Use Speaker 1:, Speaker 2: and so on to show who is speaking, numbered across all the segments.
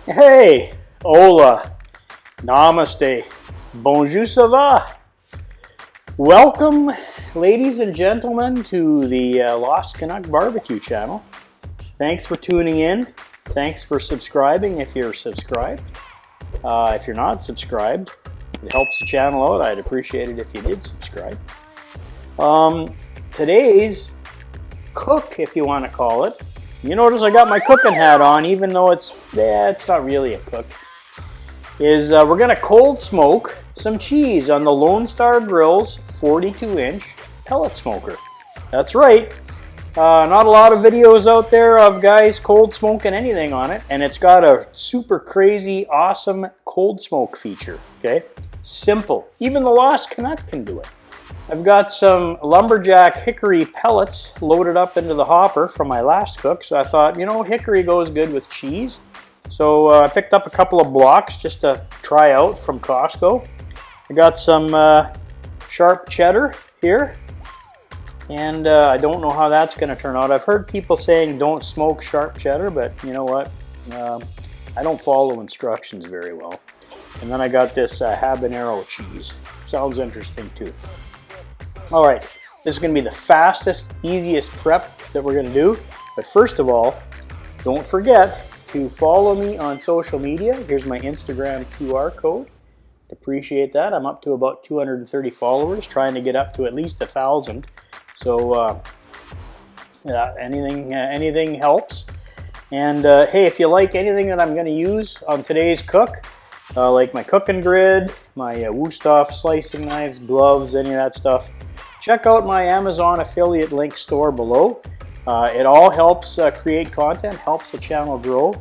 Speaker 1: Hey, hola, namaste, bonjour, ça va? Welcome, ladies and gentlemen, to the Lost Canuck barbecue channel. Thanks for tuning in. Thanks for subscribing if you're subscribed. If you're not subscribed, it helps the channel out. I'd appreciate it if you did subscribe. Today's cook, if you want to call it. You notice I got my cooking hat on, even though it's not really a cook. We're gonna cold smoke some cheese on the Lone Star Grillz 42-inch pellet smoker. That's right. Not a lot of videos out there of guys cold smoking anything on it, and it's got a super crazy, awesome cold smoke feature. Okay, simple. Even the Lost Canuck can do it. I've got some lumberjack hickory pellets loaded up into the hopper from my last cook, so I thought, you know, hickory goes good with cheese. So I picked up a couple of blocks just to try out from Costco. I got some sharp cheddar here, and I don't know how that's going to turn out. I've heard people saying don't smoke sharp cheddar, but you know what? I don't follow instructions very well. And then I got this habanero cheese. Sounds interesting too. All right, this is going to be the fastest, easiest prep that we're going to do. But first of all, don't forget to follow me on social media. Here's my Instagram QR code. Appreciate that. I'm up to about 230 followers, trying to get up to at least 1,000. So yeah, anything helps. And hey, if you like anything that I'm going to use on today's cook, like my cooking grid, my Wusthof slicing knives, gloves, any of that stuff, check out my Amazon affiliate link store below. It all helps create content, helps the channel grow,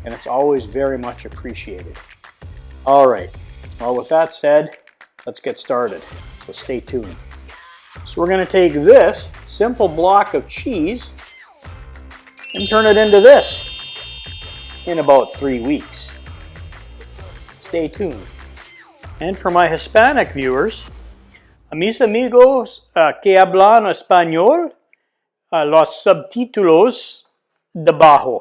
Speaker 1: and it's always very much appreciated. All right, well, with that said, let's get started. So stay tuned. So we're going to take this simple block of cheese and turn it into this in about 3 weeks. Stay tuned. And for my Hispanic viewers, a mis amigos que hablan español, los subtítulos debajo.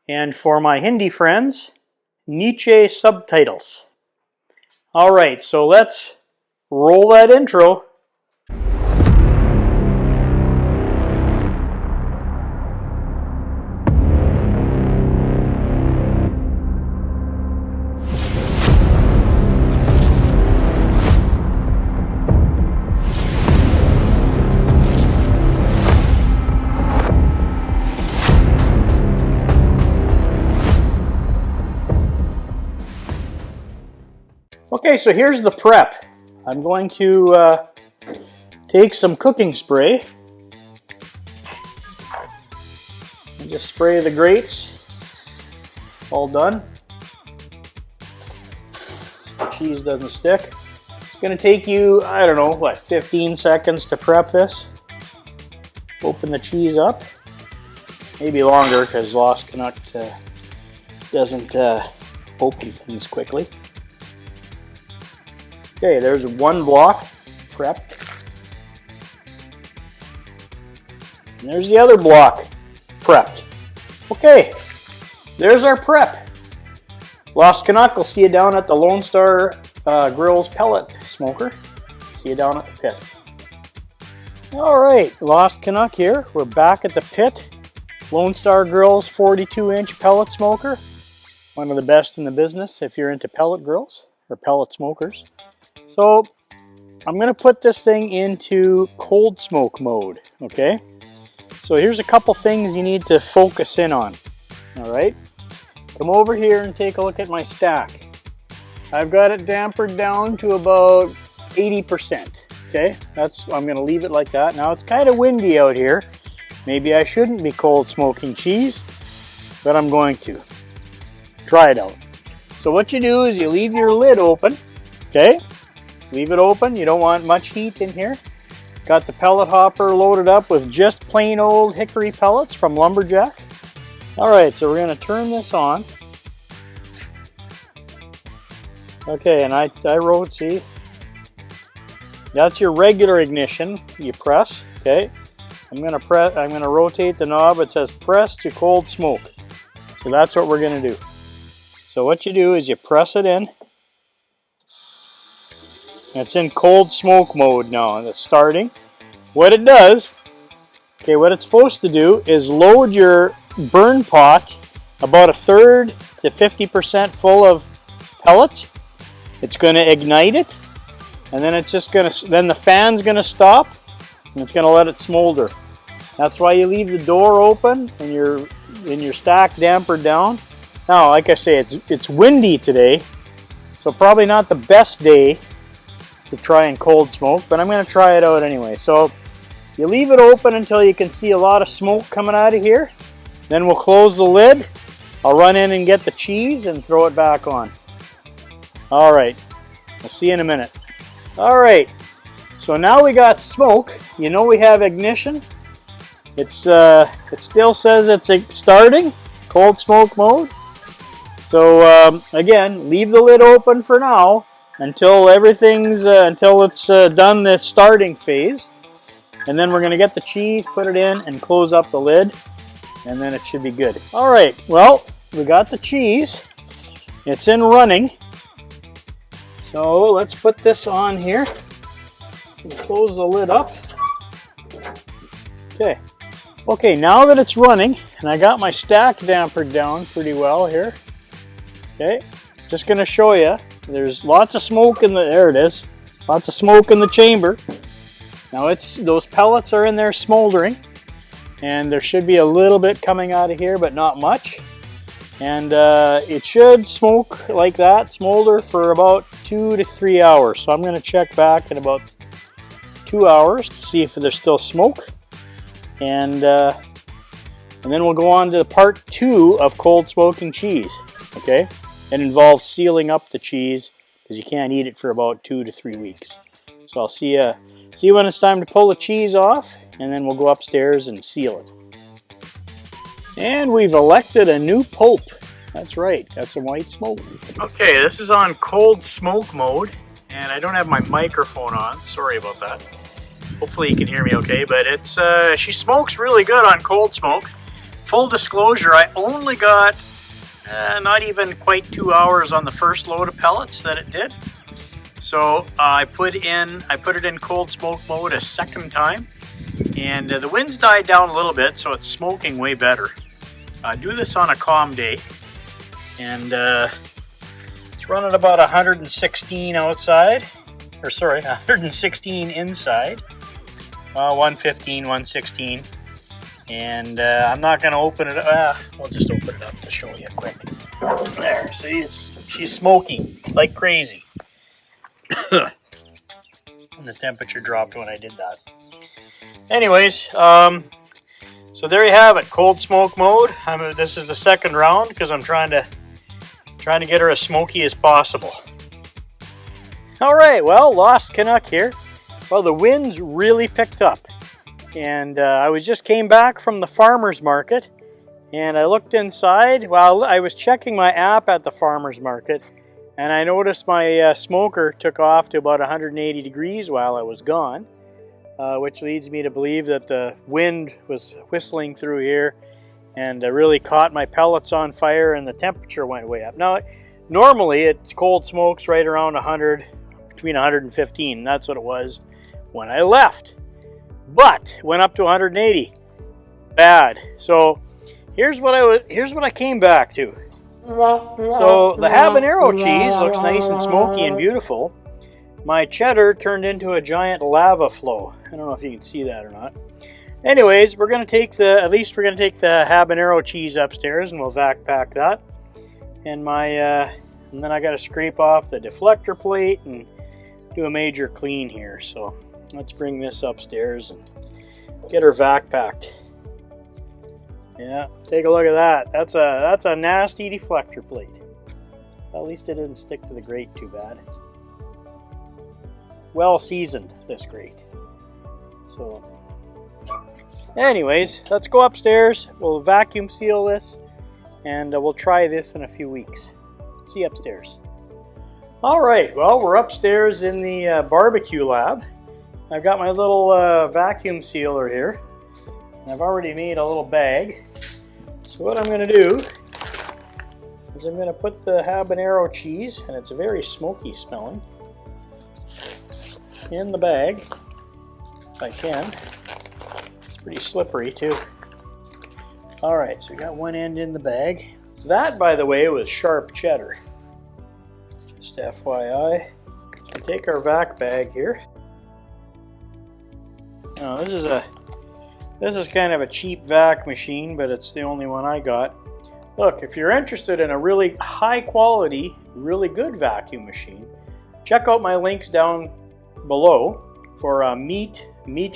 Speaker 1: And for my Hindi friends, Nietzsche subtitles. All right, so let's roll that intro. Okay, so here's the prep. I'm going to take some cooking spray and just spray the grates. All done. So the cheese doesn't stick. It's going to take you, I don't know, what, 15 seconds to prep this. Open the cheese up. Maybe longer because Lost Canuck doesn't open things quickly. Okay, there's one block prepped. And there's the other block prepped. Okay, there's our prep. Lost Canuck, I'll see you down at the Lone Star Grillz pellet smoker. See you down at the pit. All right, Lost Canuck here. We're back at the pit. Lone Star Grillz 42-inch pellet smoker. One of the best in the business if you're into pellet grills or pellet smokers. So I'm going to put this thing into cold smoke mode, okay? So here's a couple things you need to focus in on, all right? Come over here and take a look at my stack. I've got it dampered down to about 80%, okay? I'm going to leave it like that. Now it's kind of windy out here. Maybe I shouldn't be cold smoking cheese, but I'm going to. Try it out. So what you do is you leave your lid open, okay? Leave it open. You don't want much heat in here. Got the pellet hopper loaded up with just plain old hickory pellets from Lumberjack. All right, so we're going to turn this on. Okay, and I wrote, see, that's your regular ignition. You press, okay. I'm going to rotate the knob. It says press to cold smoke. So that's what we're going to do. So what you do is you press it in. It's in cold smoke mode now, and it's starting. What it does, okay, what it's supposed to do is load your burn pot about 1/3 to 50% full of pellets. It's going to ignite it, and then it's just going to, then the fan's going to stop, and it's going to let it smolder. That's why you leave the door open and your stack damper down. Now, like I say, it's windy today, so probably not the best day to try and cold smoke, but I'm going to try it out anyway. So you leave it open until you can see a lot of smoke coming out of here. Then we'll close the lid. I'll run in and get the cheese and throw it back on. All right, I'll see you in a minute. All right, so now we got smoke. You know we have ignition. It still says it's starting, cold smoke mode. So again, leave the lid open for now until everything's until it's done this starting phase, and then we're going to get the cheese, put it in, and close up the lid, and then it should be good. All right, well, we got the cheese. It's in running. So let's put this on here. We'll close the lid up. Okay. Okay, now that it's running, and I got my stack dampered down pretty well here. Okay, just going to show you. There's lots of smoke in the, there it is. Lots of smoke in the chamber. Now those pellets are in there smoldering, and there should be a little bit coming out of here, but not much. And it should smoke like that, smolder for about 2 to 3 hours. So I'm going to check back in about 2 hours to see if there's still smoke. And then we'll go on to part 2 of cold smoking cheese. Okay, it involves sealing up the cheese because you can't eat it for about 2 to 3 weeks. So I'll see you when it's time to pull the cheese off, and then we'll go upstairs and seal it. And we've elected a new pulp. That's right, got some white smoke. Okay, this is on cold smoke mode, and I don't have my microphone on. Sorry about that. Hopefully you can hear me okay, but it's she smokes really good on cold smoke. Full disclosure, I only got not even quite 2 hours on the first load of pellets that it did. So I put it in cold smoke mode a second time, and the wind's died down a little bit, so it's smoking way better. Do this on a calm day, and it's running about 116 outside, or sorry, 116 inside, 115, 116, and I'm not going to open it up. We'll just open it up to show you quick. There, see, she's smoking like crazy. And the temperature dropped when I did that. Anyways, so there you have it, cold smoke mode. This is the second round because I'm trying to get her as smoky as possible. All right, well, Lost Canuck here. Well, the wind's really picked up, and I just came back from the farmer's market, and I looked inside. Well, I was checking my app at the farmer's market, and I noticed my smoker took off to about 180 degrees while I was gone. Which leads me to believe that the wind was whistling through here and really caught my pellets on fire, and the temperature went way up. Now, normally it's cold smokes right around 100, between 115. That's what it was when I left. But went up to 180. Bad. So here's what I came back to. So the habanero cheese looks nice and smoky and beautiful. My cheddar turned into a giant lava flow. I don't know if you can see that or not. Anyways, we're going to take the habanero cheese upstairs, and we'll vac pack that. And then I got to scrape off the deflector plate and do a major clean here. So let's bring this upstairs and get her vac packed. Yeah, take a look at that. That's a nasty deflector plate. At least it didn't stick to the grate too bad. Well seasoned, this grate. So anyways, let's go upstairs. We'll vacuum seal this, and we'll try this in a few weeks. See you upstairs. All right, well, we're upstairs in the barbecue lab. I've got my little vacuum sealer here. I've already made a little bag. So what I'm going to do is I'm going to put the habanero cheese, and it's very smoky smelling, in the bag, if I can. It's pretty slippery too. Alright, so we got one end in the bag. That, by the way, was sharp cheddar. Just FYI. We'll take our vac bag here. Now this is kind of a cheap vac machine, but it's the only one I got. Look, if you're interested in a really high quality, really good vacuum machine, check out my links down below for a meet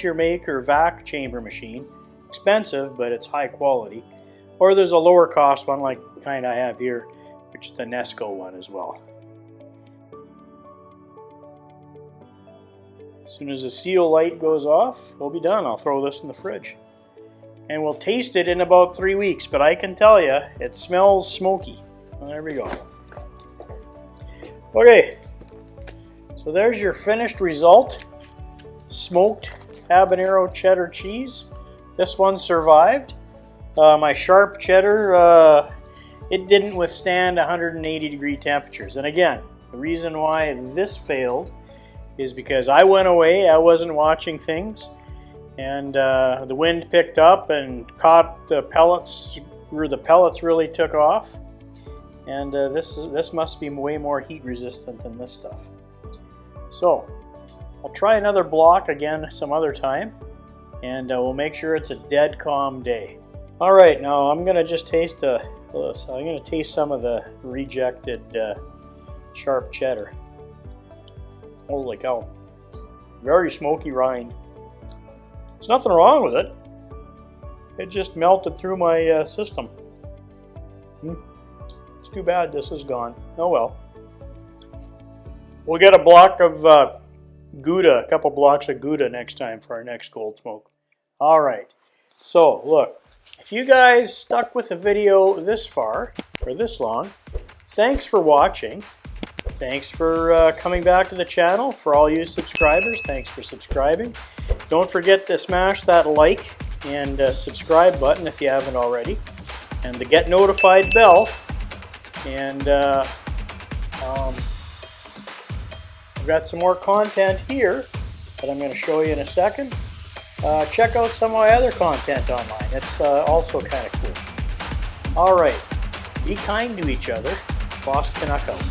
Speaker 1: your maker vac chamber machine. Expensive, but it's high quality. Or there's a lower cost one like the kind I have here, which is the Nesco one as well. As soon as the seal light goes off, we'll be done. I'll throw this in the fridge. And we'll taste it in about 3 weeks, but I can tell you, it smells smoky. Well, there we go. Okay, so there's your finished result. Smoked habanero cheddar cheese. This one survived. My sharp cheddar, it didn't withstand 180 degree temperatures. And again, the reason why this failed is because I went away, I wasn't watching things, and the wind picked up and caught the pellets, where the pellets really took off. And this must be way more heat resistant than this stuff. So, I'll try another block again some other time, and we'll make sure it's a dead calm day. All right, now I'm gonna just taste I'm gonna taste some of the rejected sharp cheddar. Holy cow! Very smoky rind. There's nothing wrong with it. It just melted through my system. It's too bad this is gone. Oh well. We'll get a block of Gouda, a couple blocks of Gouda next time for our next cold smoke. All right. So look. If you guys stuck with the video this far, or this long, thanks for watching. Thanks for coming back to the channel. For all you subscribers, thanks for subscribing. Don't forget to smash that like and subscribe button if you haven't already. And the get notified bell. And I've got some more content here that I'm going to show you in a second. Check out some of my other content online. It's also kind of cool. Alright, be kind to each other. Lost Canuck out.